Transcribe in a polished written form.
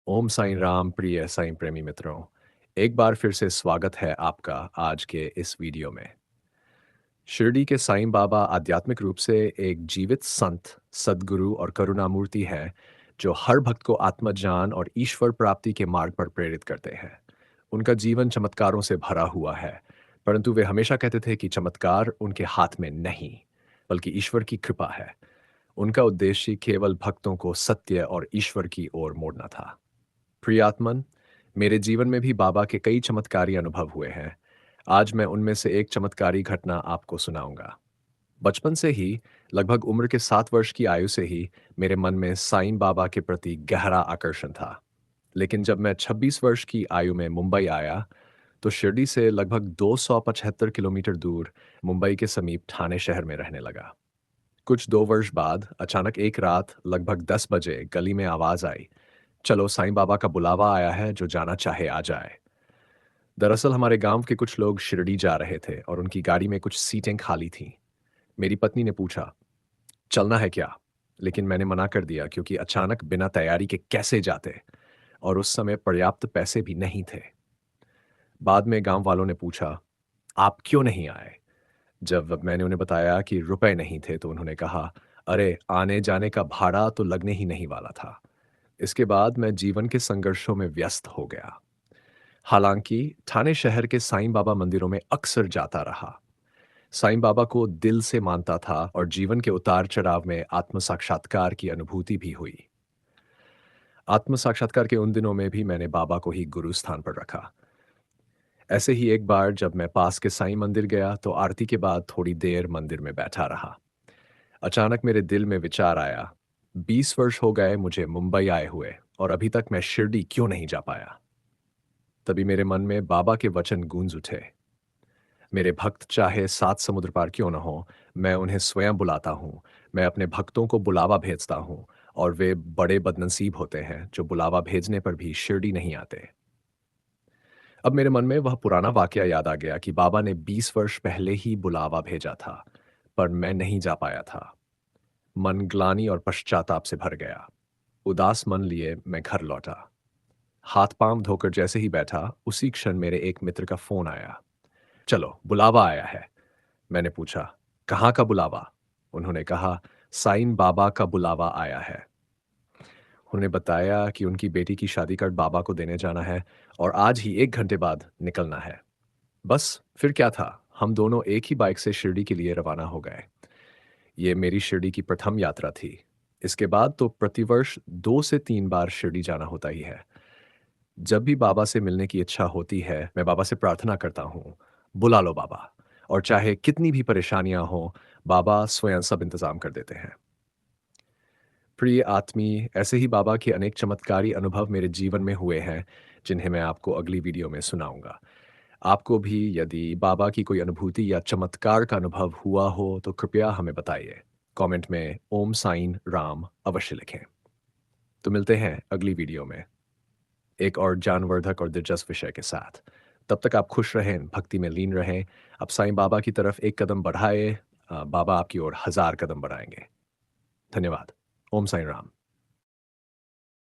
ओम साईं राम प्रिय साईं प्रेमी मित्रों, एक बार फिर से स्वागत है आपका आज के इस वीडियो में। शिरडी के साईं बाबा आध्यात्मिक रूप से एक जीवित संत, सद्गुरु और करुणामूर्ति है, जो हर भक्त को आत्मज्ञान और ईश्वर प्राप्ति के मार्ग पर प्रेरित करते हैं। उनका जीवन चमत्कारों से भरा हुआ है, परंतु वे हमेशा कहते थे कि चमत्कार उनके हाथ में नहीं, बल्कि ईश्वर की कृपा है। उनका उद्देश्य केवल भक्तों को सत्य और ईश्वर की ओर मोड़ना था। प्रियात्मन, मेरे जीवन में भी बाबा के कई चमत्कारी अनुभव हुए हैं। आज मैं उनमें से एक चमत्कारी घटना आपको सुनाऊंगा। बचपन से ही, लगभग उम्र के 7 वर्ष की आयु से ही, मेरे मन में साईं बाबा के प्रति गहरा आकर्षण था। लेकिन जब मैं 26 वर्ष की आयु में मुंबई आया, तो शिरडी से लगभग 275 किलोमीटर दूर मुंबई के समीप ठाणे शहर में रहने लगा। कुछ 2 वर्ष बाद अचानक एक रात लगभग 10 बजे गली में आवाज आई, चलो साईं बाबा का बुलावा आया है, जो जाना चाहे आ जाए। दरअसल हमारे गांव के कुछ लोग शिरडी जा रहे थे और उनकी गाड़ी में कुछ सीटें खाली थीं। मेरी पत्नी ने पूछा, चलना है क्या? लेकिन मैंने मना कर दिया, क्योंकि अचानक बिना तैयारी के कैसे जाते, और उस समय पर्याप्त पैसे भी नहीं थे। बाद में गांव वालों ने पूछा, आप क्यों नहीं आए? जब मैंने उन्हें बताया कि रुपए नहीं थे, तो उन्होंने कहा, अरे आने जाने का भाड़ा तो लगने ही नहीं वाला था। इसके बाद मैं जीवन के संघर्षों में व्यस्त हो गया। हालांकि ठाणे शहर के साईं बाबा मंदिरों में अक्सर जाता रहा। साईं बाबा को दिल से मानता था और जीवन के उतार चढ़ाव में आत्म साक्षात्कार की अनुभूति भी हुई। आत्म साक्षात्कार के उन दिनों में भी मैंने बाबा को ही गुरु स्थान पर रखा। ऐसे ही एक बार जब मैं पास के साईं मंदिर गया, तो आरती के बाद थोड़ी देर मंदिर में बैठा रहा। अचानक मेरे दिल में विचार आया, 20 वर्ष हो गए मुझे मुंबई आए हुए, और अभी तक मैं शिरडी क्यों नहीं जा पाया। तभी मेरे मन में बाबा के वचन गूंज उठे, मेरे भक्त चाहे 7 समुद्र पार क्यों न हो, मैं उन्हें स्वयं बुलाता हूँ। मैं अपने भक्तों को बुलावा भेजता हूँ, और वे बड़े बदनसीब होते हैं जो बुलावा भेजने पर भी शिरडी नहीं आते। अब मेरे मन में वह पुराना वाकया याद आ गया कि बाबा ने 20 वर्ष पहले ही बुलावा भेजा था, पर मैं नहीं जा पाया था। मन ग्लानि और पश्चाताप से भर गया। उदास मन लिए मैं घर लौटा। हाथ पांव धोकर जैसे ही बैठा, उसी क्षण मेरे एक मित्र का फोन आया। चलो, बुलावा आया है। मैंने पूछा, कहाँ का बुलावा? उन्होंने कहा, साईं बाबा का बुलावा आया है। उन्होंने बताया कि उनकी बेटी की शादी कार्ड बाबा को देने जाना है, और आज ही 1 घंटे बाद निकलना है। बस फिर क्या था, हम दोनों एक ही बाइक से शिरडी के लिए रवाना हो गए। ये मेरी शिरडी की प्रथम यात्रा थी। इसके बाद तो प्रतिवर्ष 2 से 3 बार शिरडी जाना होता ही है। जब भी बाबा से मिलने की इच्छा होती है, मैं बाबा से प्रार्थना करता हूँ, बुला लो बाबा। और चाहे कितनी भी परेशानियां हो, बाबा स्वयं सब इंतजाम कर देते हैं। प्रिय आत्मी, ऐसे ही बाबा के अनेक चमत्कारी अनुभव मेरे जीवन में हुए हैं, जिन्हें मैं आपको अगली वीडियो में सुनाऊंगा। आपको भी यदि बाबा की कोई अनुभूति या चमत्कार का अनुभव हुआ हो, तो कृपया हमें बताइए। कमेंट में ओम साइन राम अवश्य लिखें। तो मिलते हैं अगली वीडियो में, एक और ज्ञानवर्धक और दिलचस्प विषय के साथ। तब तक आप खुश रहें, भक्ति में लीन रहें। आप साईं बाबा की तरफ एक कदम बढ़ाए, बाबा आपकी ओर 1000 कदम बढ़ाएंगे। धन्यवाद। ओम साईं राम।